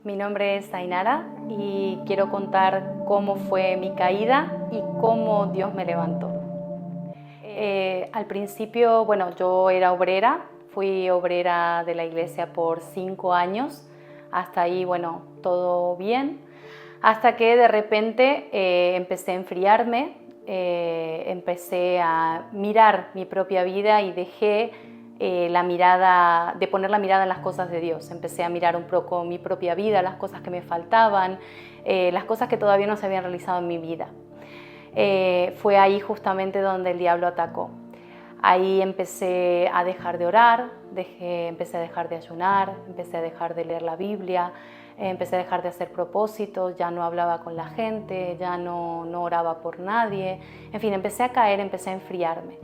Mi nombre es Ainara y quiero contar cómo fue mi caída y cómo Dios me levantó. Al principio, bueno, yo era obrera, fui obrera de la iglesia por 5 años, hasta ahí, bueno, todo bien, hasta que de repente empecé a enfriarme, empecé a mirar mi propia vida y dejé de poner la mirada en las cosas de Dios. Empecé a mirar un poco mi propia vida, las cosas que me faltaban, las cosas que todavía no se habían realizado en mi vida. Fue ahí justamente donde el diablo atacó. Ahí empecé a dejar de orar, empecé a dejar de ayunar, empecé a dejar de leer la Biblia, empecé a dejar de hacer propósitos, ya no hablaba con la gente, ya no oraba por nadie, en fin, empecé a caer, empecé a enfriarme.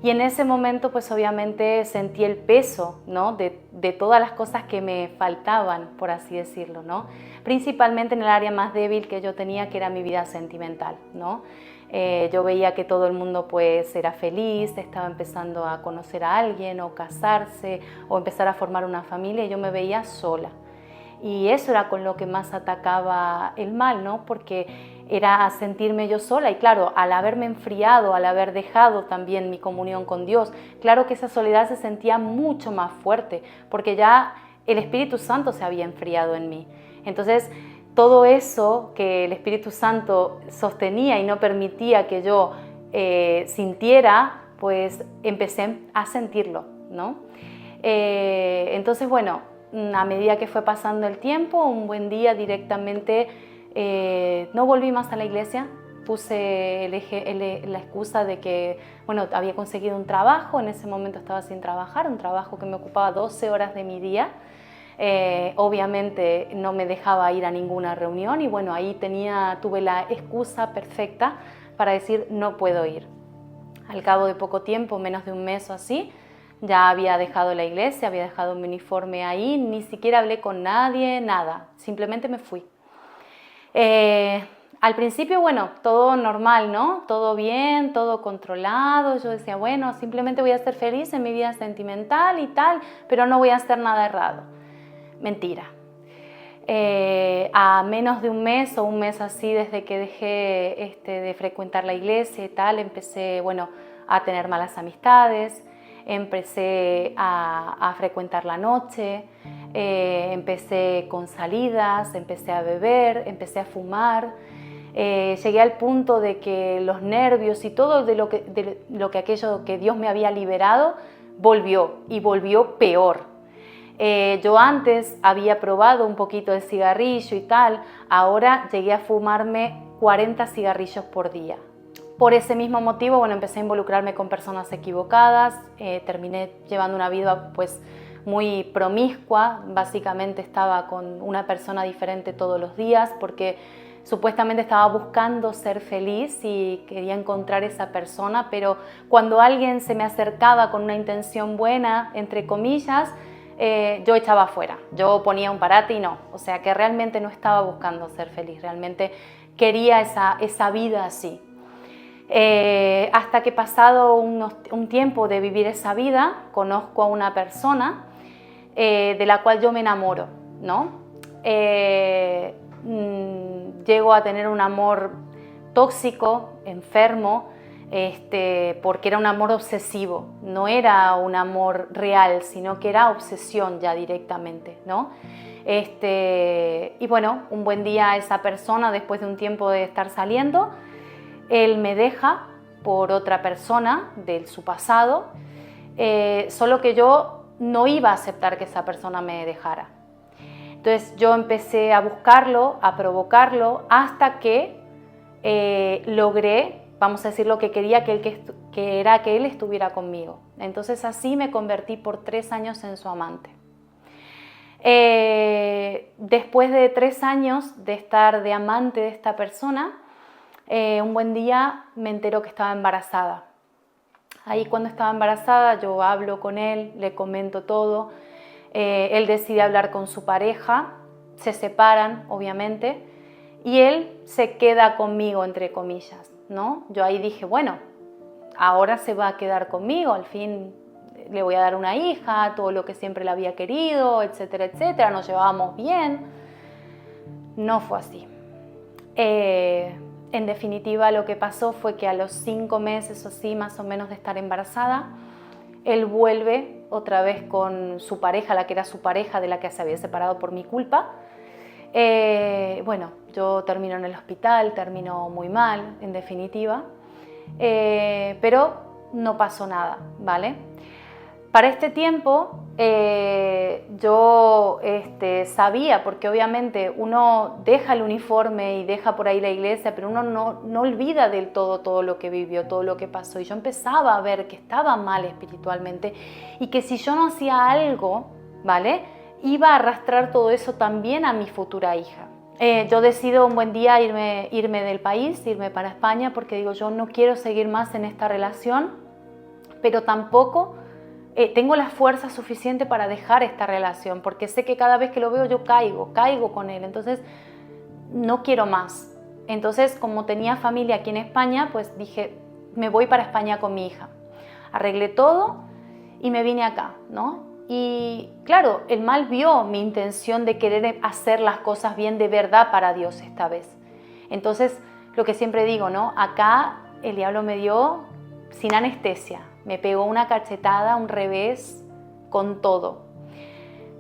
Y en ese momento pues obviamente sentí el peso, ¿no? de todas las cosas que me faltaban, por así decirlo, ¿no? Principalmente en el área más débil que yo tenía, que era mi vida sentimental, ¿no? Yo veía que todo el mundo pues era feliz, estaba empezando a conocer a alguien o casarse o empezar a formar una familia y yo me veía sola. Y eso era con lo que más atacaba el mal, ¿no? Porque era sentirme yo sola y claro, al haberme enfriado, al haber dejado también mi comunión con Dios, claro que esa soledad se sentía mucho más fuerte porque ya el Espíritu Santo se había enfriado en mí. Entonces, todo eso que el Espíritu Santo sostenía y no permitía que yo sintiera, pues empecé a sentirlo, ¿no? Entonces, bueno, a medida que fue pasando el tiempo, un buen día directamente no volví más a la iglesia, puse la excusa de que, bueno, había conseguido un trabajo, en ese momento estaba sin trabajar, un trabajo que me ocupaba 12 horas de mi día. Obviamente no me dejaba ir a ninguna reunión y bueno, ahí tuve la excusa perfecta para decir no puedo ir. Al cabo de poco tiempo, menos de un mes o así, ya había dejado la iglesia, había dejado mi uniforme ahí, ni siquiera hablé con nadie, nada, simplemente me fui. Al principio, bueno, todo normal, ¿no? Todo bien, todo controlado. Yo decía, bueno, simplemente voy a ser feliz en mi vida sentimental y tal, pero no voy a hacer nada errado. Mentira. A menos de un mes o un mes así desde que dejé de frecuentar la iglesia y tal, empecé, bueno, a tener malas amistades, empecé a frecuentar la noche, empecé con salidas, empecé a beber, empecé a fumar. Llegué al punto de que los nervios y todo de lo que aquello que Dios me había liberado volvió y volvió peor. Yo antes había probado un poquito de cigarrillo y tal, ahora llegué a fumarme 40 cigarrillos por día. Por ese mismo motivo, bueno, empecé a involucrarme con personas equivocadas, terminé llevando una vida pues muy promiscua, básicamente estaba con una persona diferente todos los días porque supuestamente estaba buscando ser feliz y quería encontrar esa persona, pero cuando alguien se me acercaba con una intención buena, entre comillas, yo echaba afuera, yo ponía un parate y no, o sea que realmente no estaba buscando ser feliz, realmente quería esa vida así. Hasta que pasado un tiempo de vivir esa vida, conozco a una persona de la cual yo me enamoro, ¿no? Llego a tener un amor tóxico, enfermo, porque era un amor obsesivo, no era un amor real, sino que era obsesión ya directamente, ¿no? Y bueno, un buen día esa persona, después de un tiempo de estar saliendo, él me deja por otra persona de su pasado, solo que yo no iba a aceptar que esa persona me dejara. Entonces yo empecé a buscarlo, a provocarlo, hasta que logré, vamos a decir, lo que quería, que era que él estuviera conmigo. Entonces así me convertí por 3 años en su amante. Después de 3 años de estar de amante de esta persona, un buen día me entero que estaba embarazada. Ahí cuando estaba embarazada yo hablo con él, le comento todo, él decide hablar con su pareja, se separan obviamente y él se queda conmigo entre comillas, ¿no? Yo ahí dije, bueno, ahora se va a quedar conmigo, al fin le voy a dar una hija, todo lo que siempre le había querido, etcétera, etcétera, nos llevábamos bien. No fue así. En definitiva, lo que pasó fue que a los 5 meses o así, más o menos, de estar embarazada, él vuelve otra vez con su pareja, la que era su pareja, de la que se había separado por mi culpa. Bueno, yo termino en el hospital, termino muy mal, en definitiva, pero no pasó nada, ¿vale? Para este tiempo yo sabía, porque obviamente uno deja el uniforme y deja por ahí la iglesia, pero uno no olvida del todo lo que vivió, todo lo que pasó. Y yo empezaba a ver que estaba mal espiritualmente y que si yo no hacía algo, ¿vale?, iba a arrastrar todo eso también a mi futura hija. Yo decido un buen día irme del país, irme para España, porque digo, yo no quiero seguir más en esta relación, pero tampoco tengo la fuerza suficiente para dejar esta relación, porque sé que cada vez que lo veo yo caigo con él, entonces no quiero más. Entonces, como tenía familia aquí en España, pues dije, me voy para España con mi hija. Arreglé todo y me vine acá, ¿no? Y claro, el mal vio mi intención de querer hacer las cosas bien de verdad para Dios esta vez. Entonces, lo que siempre digo, ¿no? Acá el diablo me dio sin anestesia. Me pegó una cachetada, un revés, con todo.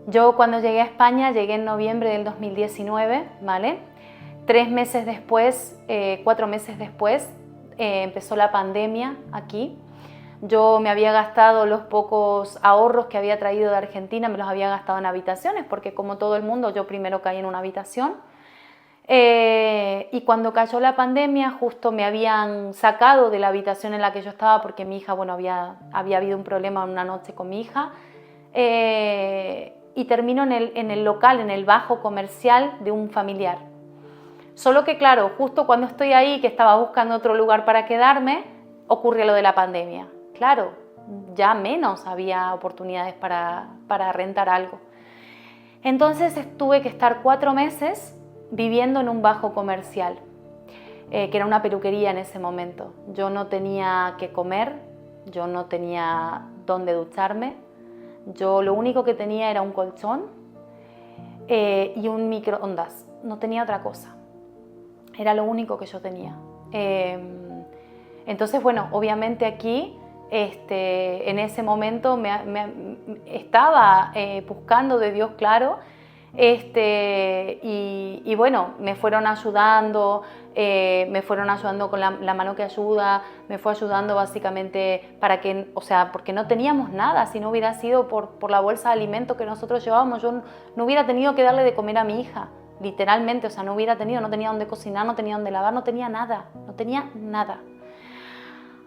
Yo cuando llegué a España, llegué en noviembre del 2019, ¿vale? 3 meses después, 4 meses después, empezó la pandemia aquí. Yo me había gastado los pocos ahorros que había traído de Argentina, me los había gastado en habitaciones, porque como todo el mundo, yo primero caí en una habitación. Y cuando cayó la pandemia, justo me habían sacado de la habitación en la que yo estaba, porque mi hija, bueno, había habido un problema una noche con mi hija, y termino en el local, en el bajo comercial de un familiar. Solo que claro, justo cuando estoy ahí, que estaba buscando otro lugar para quedarme, ocurre lo de la pandemia. Claro, ya menos había oportunidades para rentar algo. Entonces tuve que estar 4 meses viviendo en un bajo comercial, que era una peluquería en ese momento. Yo no tenía que comer, yo no tenía dónde ducharme, yo lo único que tenía era un colchón y un microondas, no tenía otra cosa, era lo único que yo tenía. Entonces, bueno, obviamente aquí, en ese momento estaba buscando de Dios, claro, y bueno, me fueron ayudando con la mano que ayuda, me fue ayudando básicamente para que, o sea, porque no teníamos nada. Si no hubiera sido por la bolsa de alimentos que nosotros llevábamos, yo no hubiera tenido que darle de comer a mi hija, literalmente, o sea, no tenía dónde cocinar, no tenía dónde lavar, no tenía nada.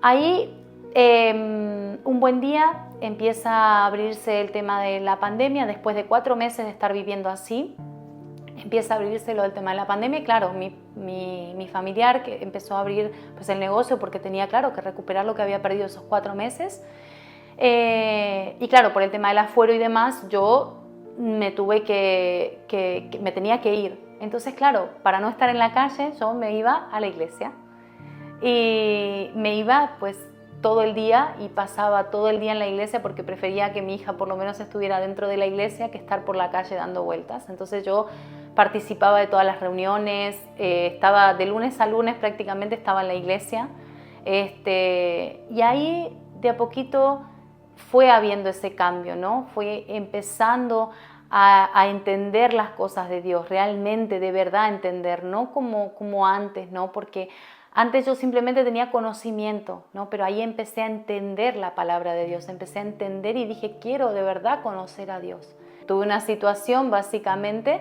Ahí, un buen día empieza a abrirse el tema de la pandemia. Después de 4 meses de estar viviendo así, empieza a abrirse lo del tema de la pandemia. Y claro, mi familiar que empezó a abrir pues, el negocio, porque tenía, claro, que recuperar lo que había perdido esos 4 meses. Y claro, por el tema del afuero y demás, yo me tenía que ir. Entonces, claro, para no estar en la calle, yo me iba a la iglesia. Y me iba pues todo el día y pasaba todo el día en la iglesia, porque prefería que mi hija por lo menos estuviera dentro de la iglesia que estar por la calle dando vueltas. Entonces yo participaba de todas las reuniones, estaba de lunes a lunes prácticamente, estaba en la iglesia, y ahí de a poquito fue habiendo ese cambio, ¿no? Fue empezando a entender las cosas de Dios, realmente, de verdad entender, no como antes, ¿no? Porque antes yo simplemente tenía conocimiento, ¿no? Pero ahí empecé a entender la palabra de Dios, empecé a entender y dije, quiero de verdad conocer a Dios. Tuve una situación básicamente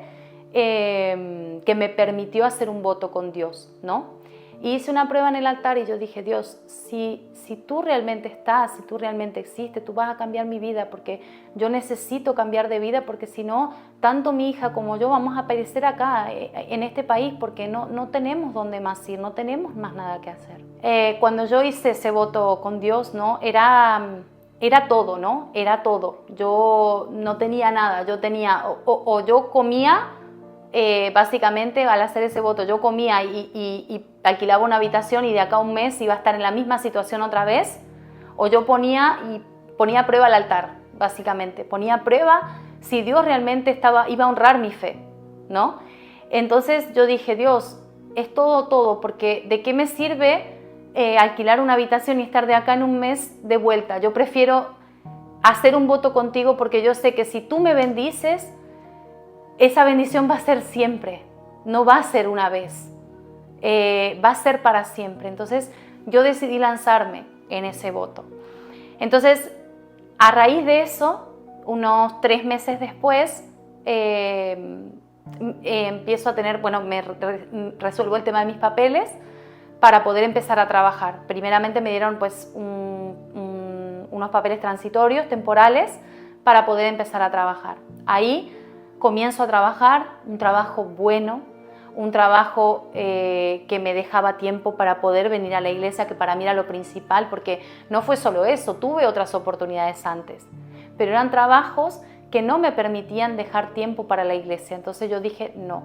que me permitió hacer un voto con Dios, ¿no? Y hice una prueba en el altar y yo dije, Dios, si tú realmente estás, si tú realmente existes, tú vas a cambiar mi vida, porque yo necesito cambiar de vida, porque si no, tanto mi hija como yo vamos a perecer acá, en este país, porque no tenemos dónde más ir, no tenemos más nada que hacer. Cuando yo hice ese voto con Dios, ¿no? Era todo, ¿no? Era todo. Yo no tenía nada, yo tenía, o yo comía, básicamente al hacer ese voto yo comía y alquilaba una habitación y de acá a un mes iba a estar en la misma situación otra vez, o yo ponía a prueba el altar, básicamente, ponía a prueba si Dios realmente iba a honrar mi fe, ¿no? Entonces yo dije, Dios, es todo, porque ¿de qué me sirve alquilar una habitación y estar de acá en un mes de vuelta? Yo prefiero hacer un voto contigo porque yo sé que si tú me bendices, esa bendición va a ser siempre, no va a ser una vez, va a ser para siempre. Entonces yo decidí lanzarme en ese voto. Entonces, a raíz de eso, unos 3 meses después, empiezo a tener, bueno, resuelvo el tema de mis papeles para poder empezar a trabajar. Primeramente me dieron pues unos papeles transitorios, temporales, para poder empezar a trabajar. Ahí comienzo a trabajar, un trabajo bueno, un trabajo que me dejaba tiempo para poder venir a la iglesia, que para mí era lo principal, porque no fue solo eso, tuve otras oportunidades antes, pero eran trabajos que no me permitían dejar tiempo para la iglesia. Entonces yo dije, no,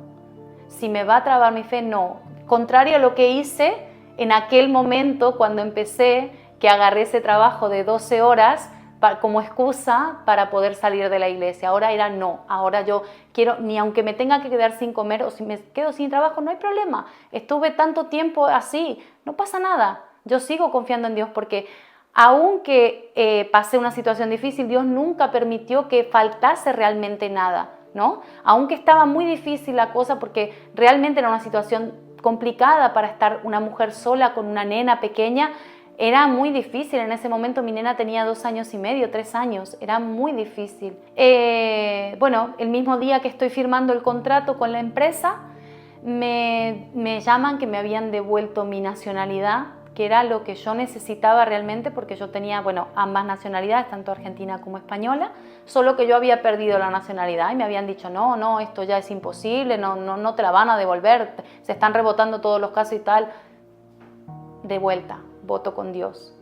si me va a trabar mi fe, no. Contrario a lo que hice en aquel momento cuando empecé, que agarré ese trabajo de 12 horas como excusa para poder salir de la iglesia. Ahora era no, ahora yo quiero, ni aunque me tenga que quedar sin comer o si me quedo sin trabajo, no hay problema. Estuve tanto tiempo así, no pasa nada. Yo sigo confiando en Dios porque aunque pasé una situación difícil, Dios nunca permitió que faltase realmente nada, ¿no? Aunque estaba muy difícil la cosa porque realmente era una situación complicada para estar una mujer sola con una nena pequeña. Era muy difícil, en ese momento mi nena tenía 2 años y medio, 3 años, era muy difícil. Bueno, el mismo día que estoy firmando el contrato con la empresa, me llaman que me habían devuelto mi nacionalidad, que era lo que yo necesitaba realmente, porque yo tenía, bueno, ambas nacionalidades, tanto argentina como española, solo que yo había perdido la nacionalidad y me habían dicho, no, esto ya es imposible, no te la van a devolver, se están rebotando todos los casos y tal. De vuelta, voto con Dios.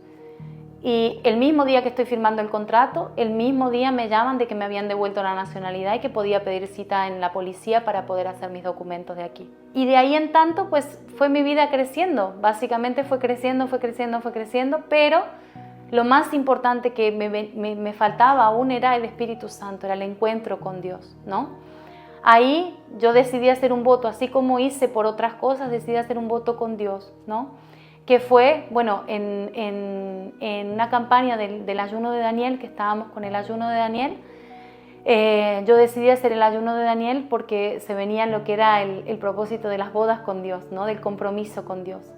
Y el mismo día que estoy firmando el contrato, el mismo día me llaman de que me habían devuelto la nacionalidad y que podía pedir cita en la policía para poder hacer mis documentos de aquí. Y de ahí en tanto, pues fue mi vida creciendo. Básicamente fue creciendo, pero lo más importante que me faltaba aún era el Espíritu Santo, era el encuentro con Dios, ¿no? Ahí yo decidí hacer un voto, así como hice por otras cosas, decidí hacer un voto con Dios, ¿no? Que fue, bueno, en una campaña del ayuno de Daniel, que estábamos con el ayuno de Daniel, yo decidí hacer el ayuno de Daniel porque se venía en lo que era el propósito de las bodas con Dios, ¿no? Del compromiso con Dios.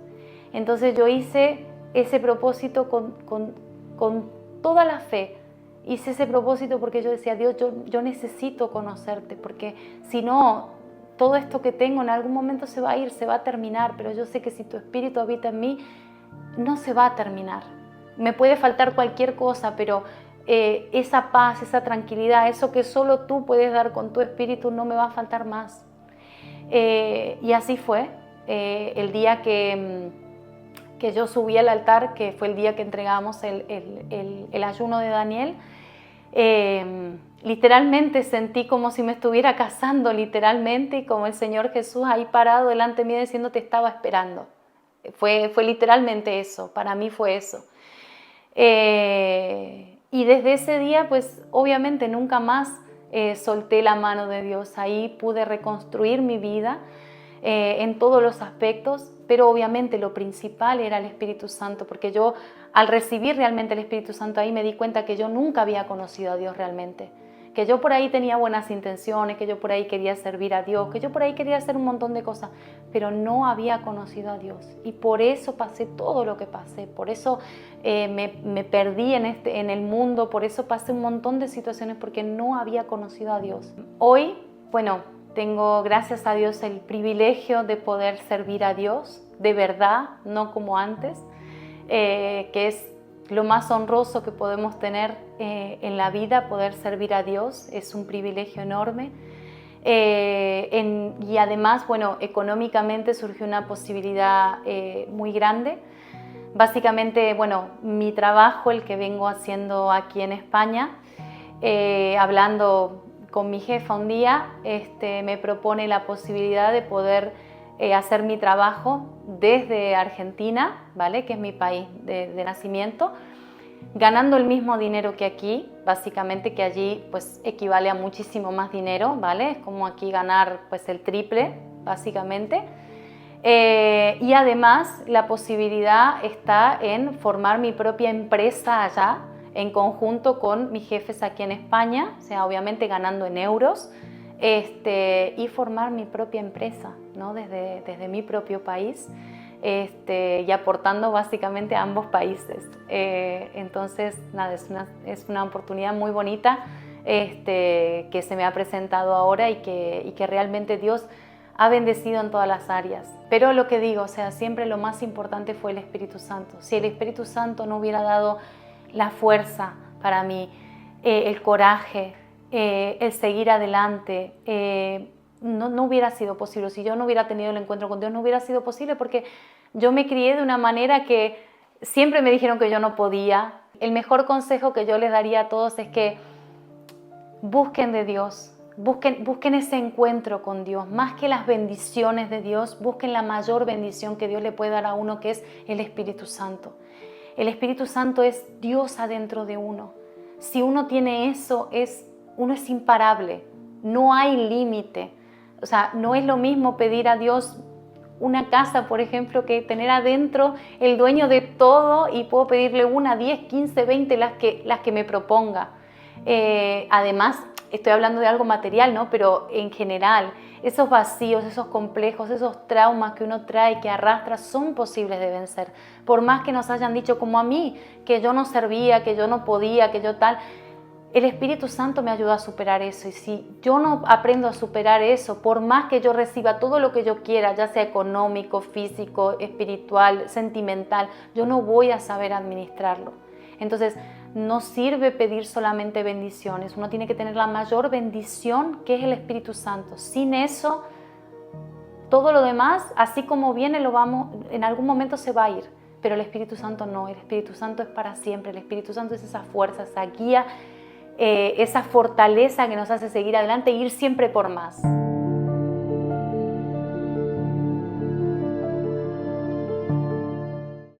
Entonces yo hice ese propósito con toda la fe. Hice ese propósito porque yo decía, Dios, yo necesito conocerte, porque si no, todo esto que tengo en algún momento se va a ir, se va a terminar, pero yo sé que si tu Espíritu habita en mí, no se va a terminar. Me puede faltar cualquier cosa, pero esa paz, esa tranquilidad, eso que solo tú puedes dar con tu Espíritu, no me va a faltar más. Y así fue. El día que yo subí al altar, que fue el día que entregamos el ayuno de Daniel, literalmente sentí como si me estuviera casando, literalmente, y como el Señor Jesús ahí parado delante mío diciendo te estaba esperando. Fue literalmente eso, para mí fue eso. Y desde ese día, pues obviamente nunca más solté la mano de Dios. Ahí pude reconstruir mi vida en todos los aspectos, pero obviamente lo principal era el Espíritu Santo, porque yo al recibir realmente el Espíritu Santo ahí me di cuenta que yo nunca había conocido a Dios realmente, que yo por ahí tenía buenas intenciones, que yo por ahí quería servir a Dios, que yo por ahí quería hacer un montón de cosas, pero no había conocido a Dios, y por eso pasé todo lo que pasé, por eso me perdí en el mundo, por eso pasé un montón de situaciones, porque no había conocido a Dios. Hoy, bueno, tengo, gracias a Dios, el privilegio de poder servir a Dios, de verdad, no como antes, que es lo más honroso que podemos tener en la vida, poder servir a Dios, es un privilegio enorme. Y además, bueno, económicamente surgió una posibilidad muy grande. Básicamente, bueno, mi trabajo, el que vengo haciendo aquí en España, hablando con mi jefa un día, me propone la posibilidad de poder hacer mi trabajo desde Argentina, ¿vale? Que es mi país de nacimiento, ganando el mismo dinero que aquí, básicamente, que allí pues equivale a muchísimo más dinero, ¿vale? Es como aquí ganar pues el triple, básicamente. Y además la posibilidad está en formar mi propia empresa allá, en conjunto con mis jefes aquí en España, o sea, obviamente ganando en euros, y formar mi propia empresa, ¿no? Desde mi propio país, y aportando básicamente a ambos países. Entonces, nada, es una oportunidad muy bonita que se me ha presentado ahora y que realmente Dios ha bendecido en todas las áreas. Pero lo que digo, o sea, siempre lo más importante fue el Espíritu Santo. Si el Espíritu Santo no hubiera dado la fuerza para mí, el coraje, el seguir adelante, no hubiera sido posible. Si yo no hubiera tenido el encuentro con Dios, no hubiera sido posible, porque yo me crié de una manera que siempre me dijeron que yo no podía. El mejor consejo que yo les daría a todos es que busquen de Dios. Busquen ese encuentro con Dios, más que las bendiciones de Dios, busquen la mayor bendición que Dios le puede dar a uno, que es el Espíritu Santo. El Espíritu Santo es Dios adentro de uno. Si uno tiene eso, uno es imparable, no hay límite. O sea, no es lo mismo pedir a Dios una casa, por ejemplo, que tener adentro el dueño de todo y puedo pedirle 1, 10, 15, 20, las que me proponga. Además, estoy hablando de algo material, ¿no? Pero en general, esos vacíos, esos complejos, esos traumas que uno trae, que arrastra, son posibles de vencer. Por más que nos hayan dicho, como a mí, que yo no servía, que yo no podía, que yo tal, el Espíritu Santo me ayudó a superar eso. Y si yo no aprendo a superar eso, por más que yo reciba todo lo que yo quiera, ya sea económico, físico, espiritual, sentimental, yo no voy a saber administrarlo. Entonces, no sirve pedir solamente bendiciones, uno tiene que tener la mayor bendición, que es el Espíritu Santo. Sin eso, todo lo demás, así como viene, en algún momento se va a ir, pero el Espíritu Santo no, el Espíritu Santo es para siempre, el Espíritu Santo es esa fuerza, esa guía, esa fortaleza que nos hace seguir adelante e ir siempre por más.